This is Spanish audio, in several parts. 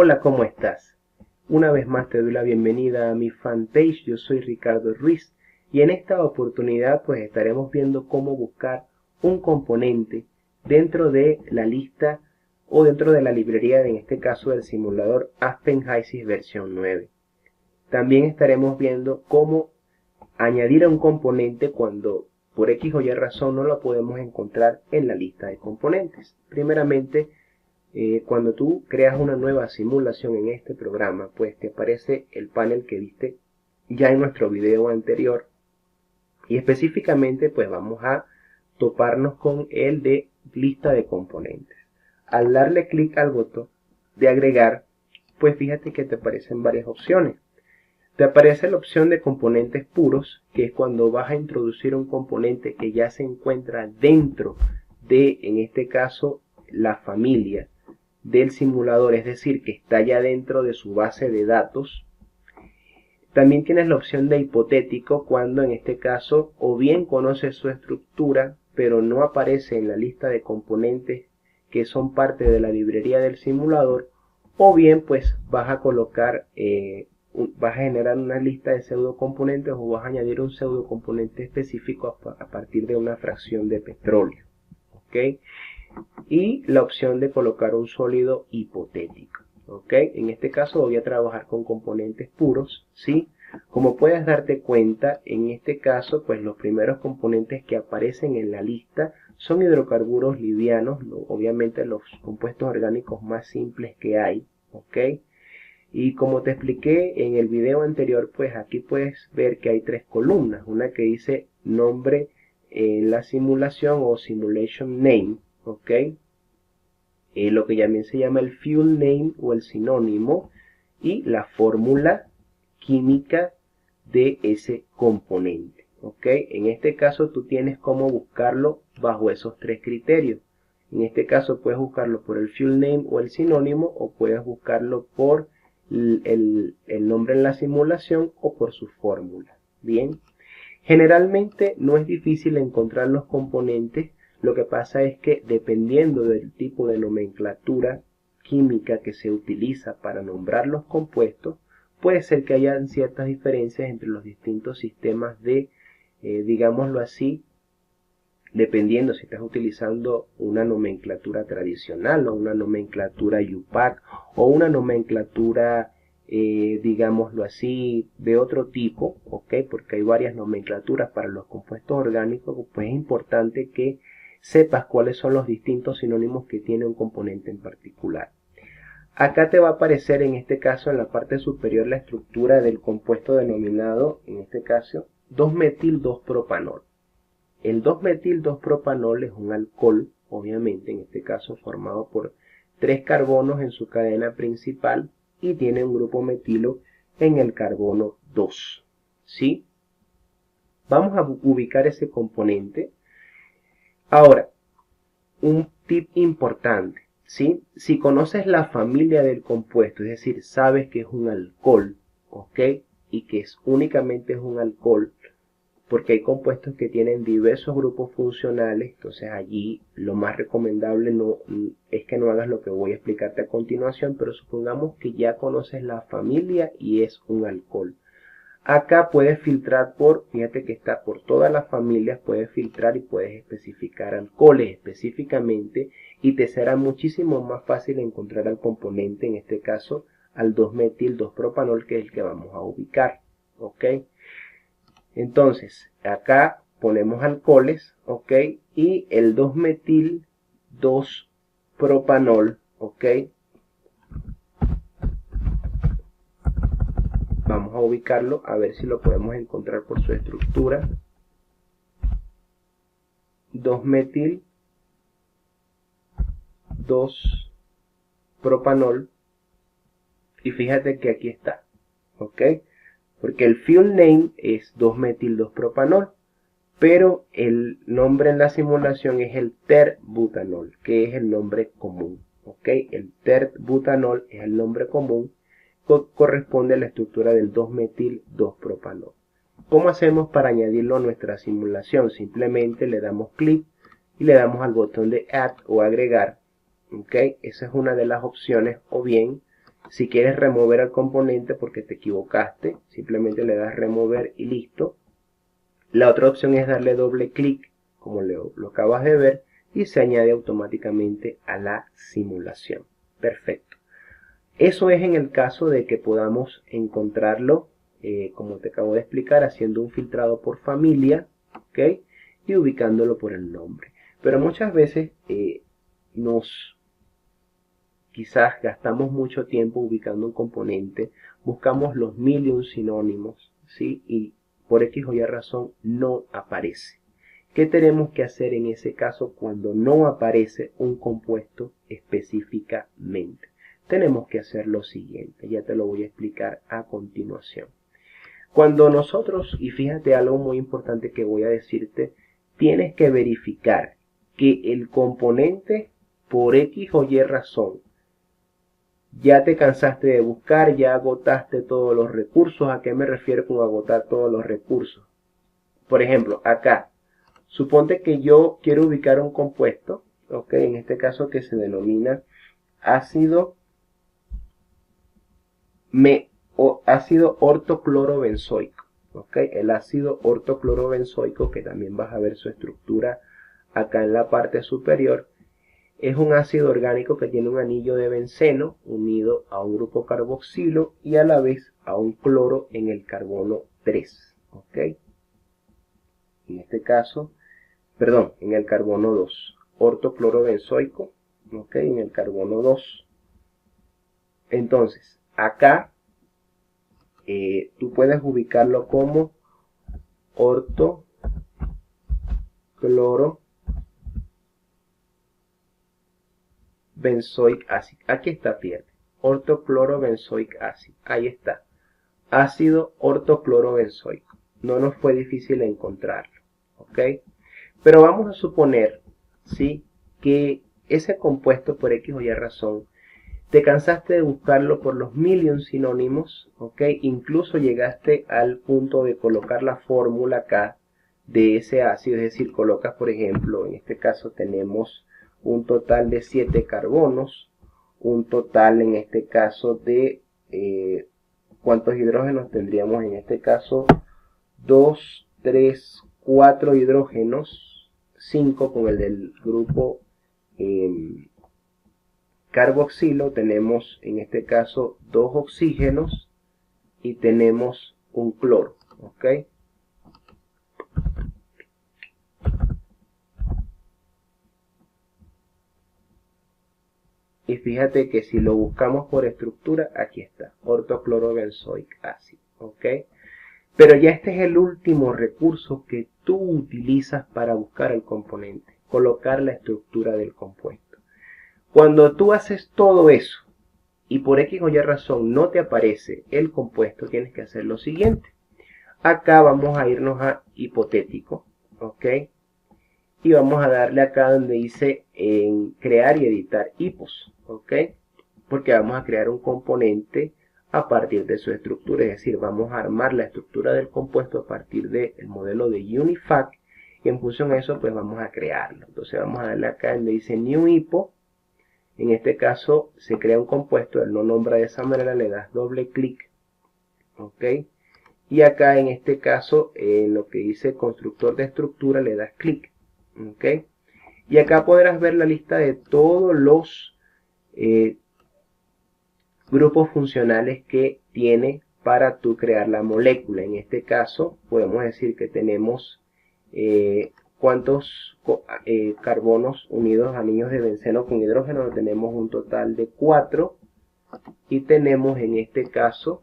Hola, ¿cómo estás? Una vez más te doy la bienvenida a mi fanpage. Yo soy Ricardo Ruiz y en esta oportunidad pues estaremos viendo cómo buscar un componente dentro de la lista o dentro de la librería, en este caso del simulador Aspen HYSYS versión 9. También estaremos viendo cómo añadir a un componente cuando por X o Y razón no lo podemos encontrar en la lista de componentes. Primeramente, cuando tú creas una nueva simulación en este programa, pues te aparece el panel que viste ya en nuestro video anterior, y específicamente pues vamos a toparnos con el de lista de componentes. Al darle clic al botón de agregar, pues fíjate que te aparecen varias opciones. Te aparece la opción de componentes puros, que es cuando vas a introducir un componente que ya se encuentra dentro de, en este caso, la familia del simulador, es decir, que está ya dentro de su base de datos. También tienes la opción de hipotético, cuando en este caso o bien conoces su estructura, pero no aparece en la lista de componentes que son parte de la librería del simulador, o bien pues vas a colocar, vas a generar una lista de pseudocomponentes o vas a añadir un pseudocomponente específico a partir de una fracción de petróleo. ¿Ok? Y la opción de colocar un sólido hipotético. ¿Ok? En este caso voy a trabajar con componentes puros, ¿sí? Como puedes darte cuenta, en este caso, pues los primeros componentes que aparecen en la lista son hidrocarburos livianos, obviamente los compuestos orgánicos más simples que hay, ¿ok? Y como te expliqué en el video anterior, pues aquí puedes ver que hay tres columnas, una que dice nombre en la simulación o simulation name, ¿ok? Lo que también se llama el fuel name o el sinónimo, y la fórmula química de ese componente. ¿Ok? En este caso tú tienes cómo buscarlo bajo esos tres criterios. En este caso puedes buscarlo por el fuel name o el sinónimo, o puedes buscarlo por el nombre en la simulación o por su fórmula. Bien, generalmente no es difícil encontrar los componentes. Lo que pasa es que dependiendo del tipo de nomenclatura química que se utiliza para nombrar los compuestos, puede ser que haya ciertas diferencias entre los distintos sistemas de, digámoslo así, dependiendo si estás utilizando una nomenclatura tradicional o una nomenclatura UPAC o una nomenclatura, digámoslo así, de otro tipo, ¿ok? Porque hay varias nomenclaturas para los compuestos orgánicos, pues es importante que sepas cuáles son los distintos sinónimos que tiene un componente en particular. Acá te va a aparecer en este caso en la parte superior la estructura del compuesto denominado, en este caso, 2-metil-2-propanol. El 2-metil-2-propanol es un alcohol, obviamente, en este caso formado por 3 carbonos en su cadena principal y tiene un grupo metilo en el carbono 2. ¿Sí? Vamos a ubicar ese componente. Ahora, un tip importante, ¿sí? Si conoces la familia del compuesto, es decir, sabes que es un alcohol, ¿ok? Y que únicamente es un alcohol, porque hay compuestos que tienen diversos grupos funcionales, entonces allí lo más recomendable es que no hagas lo que voy a explicarte a continuación, pero supongamos que ya conoces la familia y es un alcohol. Acá puedes filtrar fíjate que está por todas las familias, puedes filtrar y puedes especificar alcoholes específicamente, y te será muchísimo más fácil encontrar al componente, en este caso al 2-metil-2-propanol, que es el que vamos a ubicar, ¿ok? Entonces, acá ponemos alcoholes, ¿ok? Y el 2-metil-2-propanol, ¿ok? Vamos a ubicarlo, a ver si lo podemos encontrar por su estructura. 2-metil-2-propanol. Y fíjate que aquí está, ¿ok? Porque el fuel name es 2-metil-2-propanol, pero el nombre en la simulación es el terbutanol, que es el nombre común, ¿ok? El terbutanol es el nombre común, corresponde a la estructura del 2-metil-2-propanol. ¿Cómo hacemos para añadirlo a nuestra simulación? Simplemente le damos clic y le damos al botón de Add o agregar, ¿ok? Esa es una de las opciones, o bien Si quieres remover al componente porque te equivocaste, simplemente le das remover y listo. La otra opción es darle doble clic, como lo acabas de ver, y se añade automáticamente a la simulación. Perfecto. Eso es en el caso de que podamos encontrarlo, como te acabo de explicar, haciendo un filtrado por familia, ¿ok? Y ubicándolo por el nombre. Pero muchas veces quizás gastamos mucho tiempo ubicando un componente, buscamos los mil y un sinónimos, ¿sí? Y por X o Y razón no aparece. ¿Qué tenemos que hacer en ese caso cuando no aparece un compuesto específicamente? Tenemos que hacer lo siguiente, ya te lo voy a explicar a continuación. Cuando nosotros, y fíjate algo muy importante que voy a decirte, tienes que verificar que el componente por X o Y razón ya te cansaste de buscar, ya agotaste todos los recursos. ¿A qué me refiero con agotar todos los recursos? Por ejemplo, acá, suponte que yo quiero ubicar un compuesto, ¿ok? En este caso que se denomina ácido ortoclorobenzoico, ¿ok? El ácido ortoclorobenzoico, que también vas a ver su estructura acá en la parte superior, es un ácido orgánico que tiene un anillo de benceno unido a un grupo carboxilo y a la vez a un cloro en el carbono 3. ¿Ok? En este caso, perdón, en el carbono 2. Ortoclorobenzoico, ¿ok? En el carbono 2. Entonces, acá tú puedes ubicarlo como ortocloro benzoic acid. Aquí está, fíjate. Ortoclorobenzoic acid. Ahí está. Ácido ortoclorobenzoico. No nos fue difícil encontrarlo. ¿Ok? Pero vamos a suponer, ¿sí?, que ese compuesto, por X o Y razón, te cansaste de buscarlo por los mil y un sinónimos, ¿ok? Incluso llegaste al punto de colocar la fórmula acá de ese ácido, es decir, colocas, por ejemplo, en este caso tenemos un total de 7 carbonos, un total en este caso de, ¿cuántos hidrógenos tendríamos en este caso? 2, 3, 4 hidrógenos, 5 con el del grupo carboxilo, tenemos en este caso 2 oxígenos y tenemos un cloro, ¿ok? Y fíjate que si lo buscamos por estructura, aquí está, ortoclorobenzoic acid, ¿ok? Pero ya este es el último recurso que tú utilizas para buscar el componente, colocar la estructura del compuesto. Cuando tú haces todo eso y por X o Y razón no te aparece el compuesto, tienes que hacer lo siguiente. Acá vamos a irnos a hipotético, ¿ok? Y vamos a darle acá donde dice en crear y editar hipos, ¿ok? Porque vamos a crear un componente a partir de su estructura, es decir, vamos a armar la estructura del compuesto a partir del modelo de Unifac y en función a eso pues vamos a crearlo. Entonces vamos a darle acá donde dice New Hipo. En este caso se crea un compuesto, él lo nombra de esa manera, le das doble clic, ¿ok? Y acá en este caso, en lo que dice constructor de estructura, le das clic, ¿ok? Y acá podrás ver la lista de todos los grupos funcionales que tiene para tú crear la molécula. En este caso, podemos decir que tenemos cuántos carbonos unidos a anillos de benceno con hidrógeno. Tenemos un total de 4 y tenemos en este caso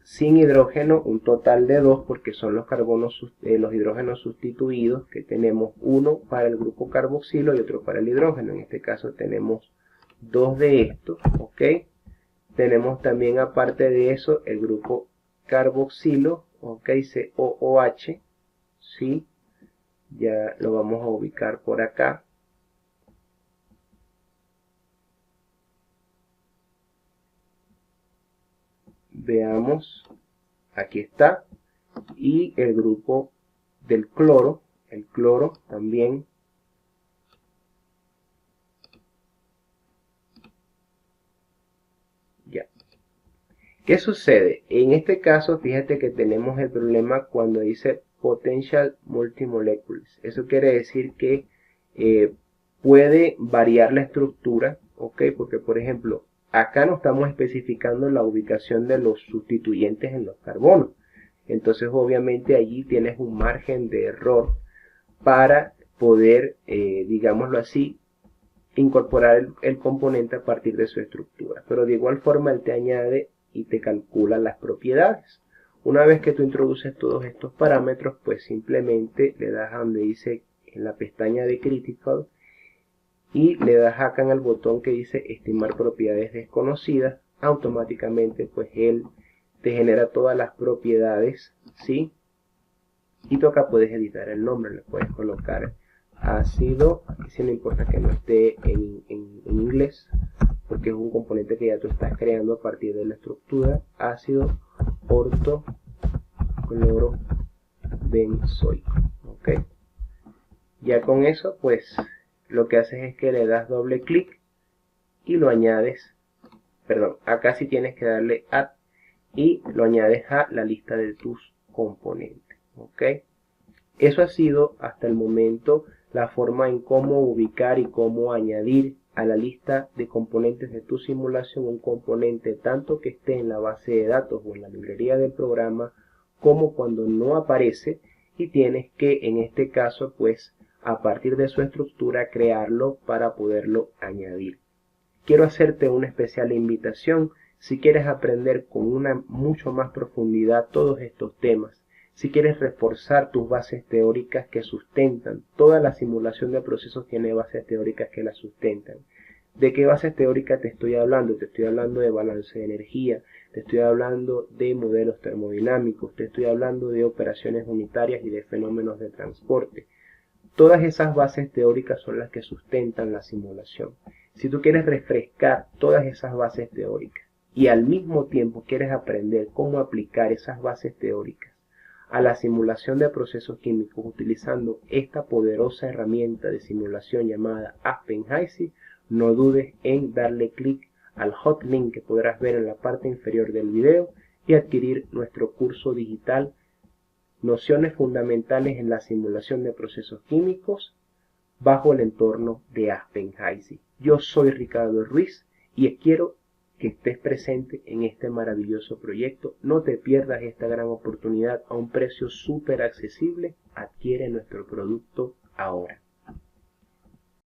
sin hidrógeno un total de 2 porque son los carbonos, los hidrógenos sustituidos, que tenemos uno para el grupo carboxilo y otro para el hidrógeno. En este caso tenemos 2 de estos, ¿ok? Tenemos también aparte de eso el grupo carboxilo, ¿ok? COOH, ¿sí? Ya lo vamos a ubicar por acá. Veamos, aquí está. Y el grupo del cloro, el cloro también. ¿Qué sucede? En este caso, fíjate que tenemos el problema cuando dice Potential Multimolecules. Eso quiere decir que puede variar la estructura, ¿ok? Porque, por ejemplo, acá no estamos especificando la ubicación de los sustituyentes en los carbonos. Entonces, obviamente, allí tienes un margen de error para poder, digámoslo así, incorporar el componente a partir de su estructura. Pero de igual forma, él te añade y te calcula las propiedades. Una vez que tú introduces todos estos parámetros, pues simplemente le das a donde dice en la pestaña de Critical y le das acá en el botón que dice estimar propiedades desconocidas. Automáticamente pues él te genera todas las propiedades, ¿sí? Y tú acá puedes editar el nombre, le puedes colocar ácido, aquí sí no importa que no esté en inglés, porque es un componente que ya tú estás creando a partir de la estructura, ácido ortoclorobenzoico, ¿ok? Ya con eso, pues, lo que haces es que le das doble clic y lo añades, perdón, acá sí tienes que darle add y lo añades a la lista de tus componentes, ¿ok? Eso ha sido hasta el momento la forma en cómo ubicar y cómo añadir a la lista de componentes de tu simulación un componente tanto que esté en la base de datos o en la librería del programa como cuando no aparece y tienes que en este caso pues a partir de su estructura crearlo para poderlo añadir. Quiero hacerte una especial invitación si quieres aprender con una mucho más profundidad todos estos temas. Si quieres reforzar tus bases teóricas que sustentan, toda la simulación de procesos tiene bases teóricas que la sustentan. ¿De qué bases teóricas te estoy hablando? Te estoy hablando de balance de energía, te estoy hablando de modelos termodinámicos, te estoy hablando de operaciones unitarias y de fenómenos de transporte. Todas esas bases teóricas son las que sustentan la simulación. Si tú quieres refrescar todas esas bases teóricas y al mismo tiempo quieres aprender cómo aplicar esas bases teóricas a la simulación de procesos químicos utilizando esta poderosa herramienta de simulación llamada Aspen HYSYS, no dudes en darle clic al hot link que podrás ver en la parte inferior del video y adquirir nuestro curso digital Nociones fundamentales en la simulación de procesos químicos bajo el entorno de Aspen HYSYS. Yo soy Ricardo Ruiz y quiero que estés presente en este maravilloso proyecto. No te pierdas esta gran oportunidad a un precio súper accesible. Adquiere nuestro producto